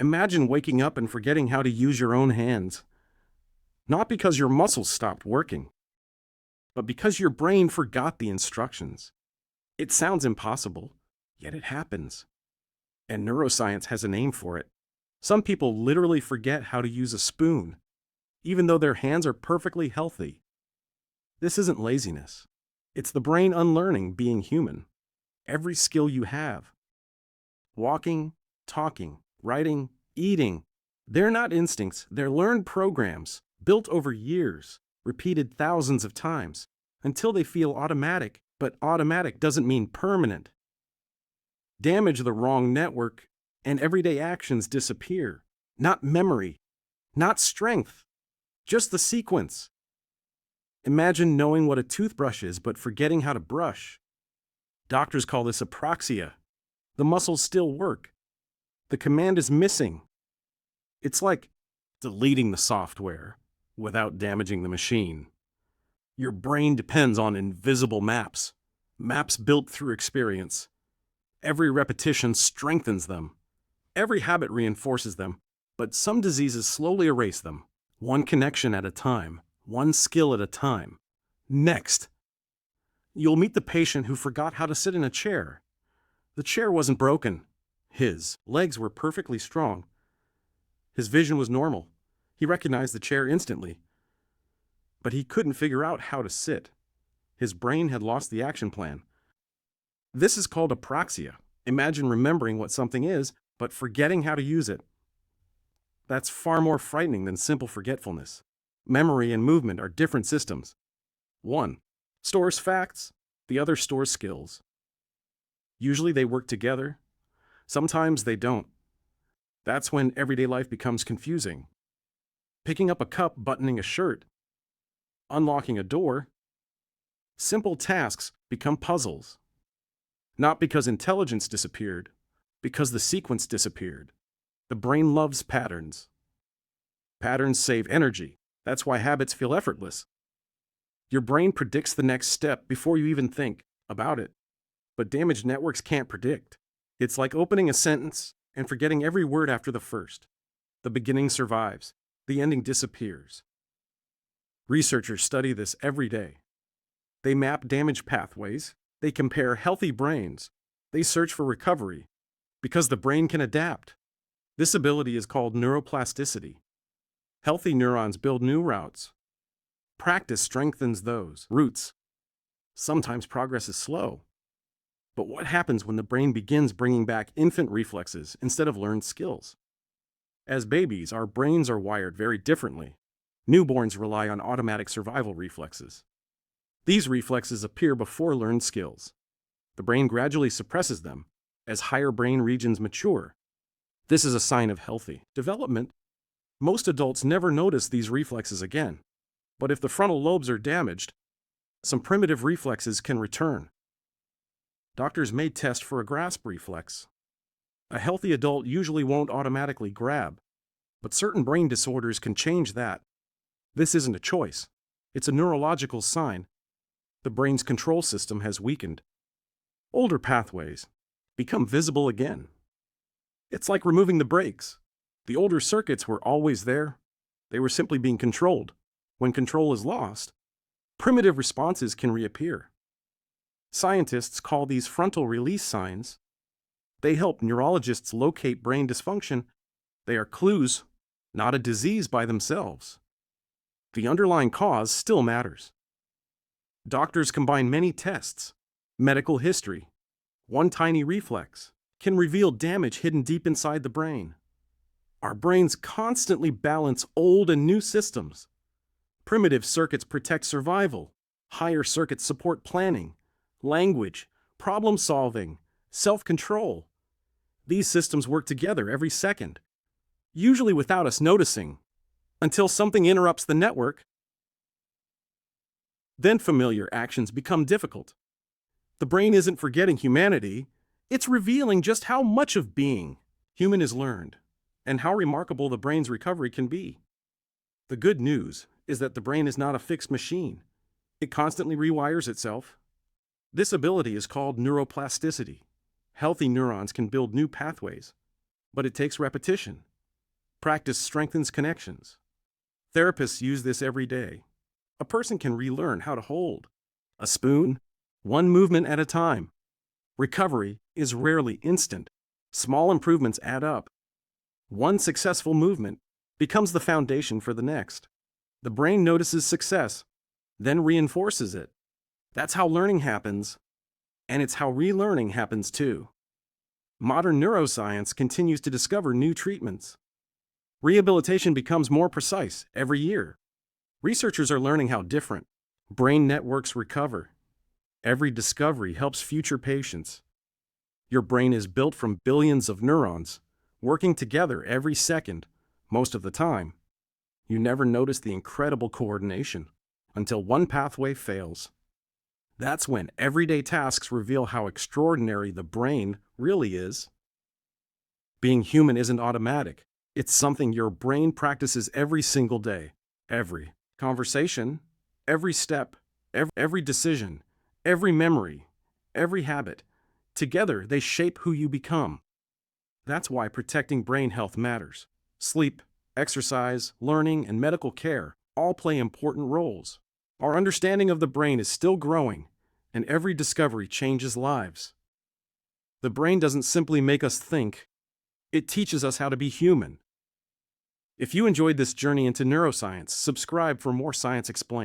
Imagine waking up and forgetting how to use your own hands. Not because your muscles stopped working, but because your brain forgot the instructions. It sounds impossible, yet it happens. And neuroscience has a name for it. Some people literally forget how to use a spoon, even though their hands are perfectly healthy. This isn't laziness. It's the brain unlearning being human. Every skill you have, walking, talking, writing, eating, they're not instincts, they're learned programs, built over years, repeated thousands of times, until they feel automatic, but automatic doesn't mean permanent. Damage the wrong network, and everyday actions disappear. Not memory, not strength, just the sequence. Imagine knowing what a toothbrush is, but forgetting how to brush. Doctors call this apraxia. The muscles still work. The command is missing. It's like deleting the software without damaging the machine. Your brain depends on invisible maps, maps built through experience. Every repetition strengthens them. Every habit reinforces them, but some diseases slowly erase them, one connection at a time, one skill at a time. Next, you'll meet the patient who forgot how to sit in a chair. The chair wasn't broken. His legs were perfectly strong. His vision was normal. He recognized the chair instantly. But he couldn't figure out how to sit. His brain had lost the action plan. This is called apraxia. Imagine remembering what something is, but forgetting how to use it. That's far more frightening than simple forgetfulness. Memory and movement are different systems. One stores facts, the other stores skills. Usually they work together. Sometimes they don't. That's when everyday life becomes confusing. Picking up a cup, buttoning a shirt, unlocking a door. Simple tasks become puzzles. Not because intelligence disappeared, because the sequence disappeared. The brain loves patterns. Patterns save energy. That's why habits feel effortless. Your brain predicts the next step before you even think about it. But damaged networks can't predict. It's like opening a sentence and forgetting every word after the first. The beginning survives. The ending disappears. Researchers study this every day. They map damaged pathways. They compare healthy brains. They search for recovery. Because the brain can adapt. This ability is called neuroplasticity. Healthy neurons build new routes. Practice strengthens those roots. Sometimes progress is slow. But what happens when the brain begins bringing back infant reflexes instead of learned skills? As babies, our brains are wired very differently. Newborns rely on automatic survival reflexes. These reflexes appear before learned skills. The brain gradually suppresses them as higher brain regions mature. This is a sign of healthy development. Most adults never notice these reflexes again. But if the frontal lobes are damaged, some primitive reflexes can return. Doctors may test for a grasp reflex. A healthy adult usually won't automatically grab, but certain brain disorders can change that. This isn't a choice. It's a neurological sign. The brain's control system has weakened. Older pathways become visible again. It's like removing the brakes. The older circuits were always there. They were simply being controlled. When control is lost, primitive responses can reappear. Scientists call these frontal release signs. They help neurologists locate brain dysfunction. They are clues, not a disease by themselves. The underlying cause still matters. Doctors combine many tests. Medical history, one tiny reflex, can reveal damage hidden deep inside the brain. Our brains constantly balance old and new systems. Primitive circuits protect survival. Higher circuits support planning, language, problem solving, self-control. These systems work together every second, usually without us noticing, until something interrupts the network. Then familiar actions become difficult. The brain isn't forgetting humanity, it's revealing just how much of being human is learned, and how remarkable the brain's recovery can be. The good news is that the brain is not a fixed machine. It constantly rewires itself. This ability is called neuroplasticity. Healthy neurons can build new pathways, but it takes repetition. Practice strengthens connections. Therapists use this every day. A person can relearn how to hold a spoon, one movement at a time. Recovery is rarely instant. Small improvements add up. One successful movement becomes the foundation for the next. The brain notices success, then reinforces it. That's how learning happens, and it's how relearning happens too. Modern neuroscience continues to discover new treatments. Rehabilitation becomes more precise every year. Researchers are learning how different brain networks recover. Every discovery helps future patients. Your brain is built from billions of neurons, working together every second, most of the time. You never notice the incredible coordination until one pathway fails. That's when everyday tasks reveal how extraordinary the brain really is. Being human isn't automatic. It's something your brain practices every single day. Every conversation, every step, every decision, every memory, every habit. Together, they shape who you become. That's why protecting brain health matters. Sleep, exercise, learning, and medical care all play important roles. Our understanding of the brain is still growing, and every discovery changes lives. The brain doesn't simply make us think, it teaches us how to be human. If you enjoyed this journey into neuroscience, subscribe for more Science Explained.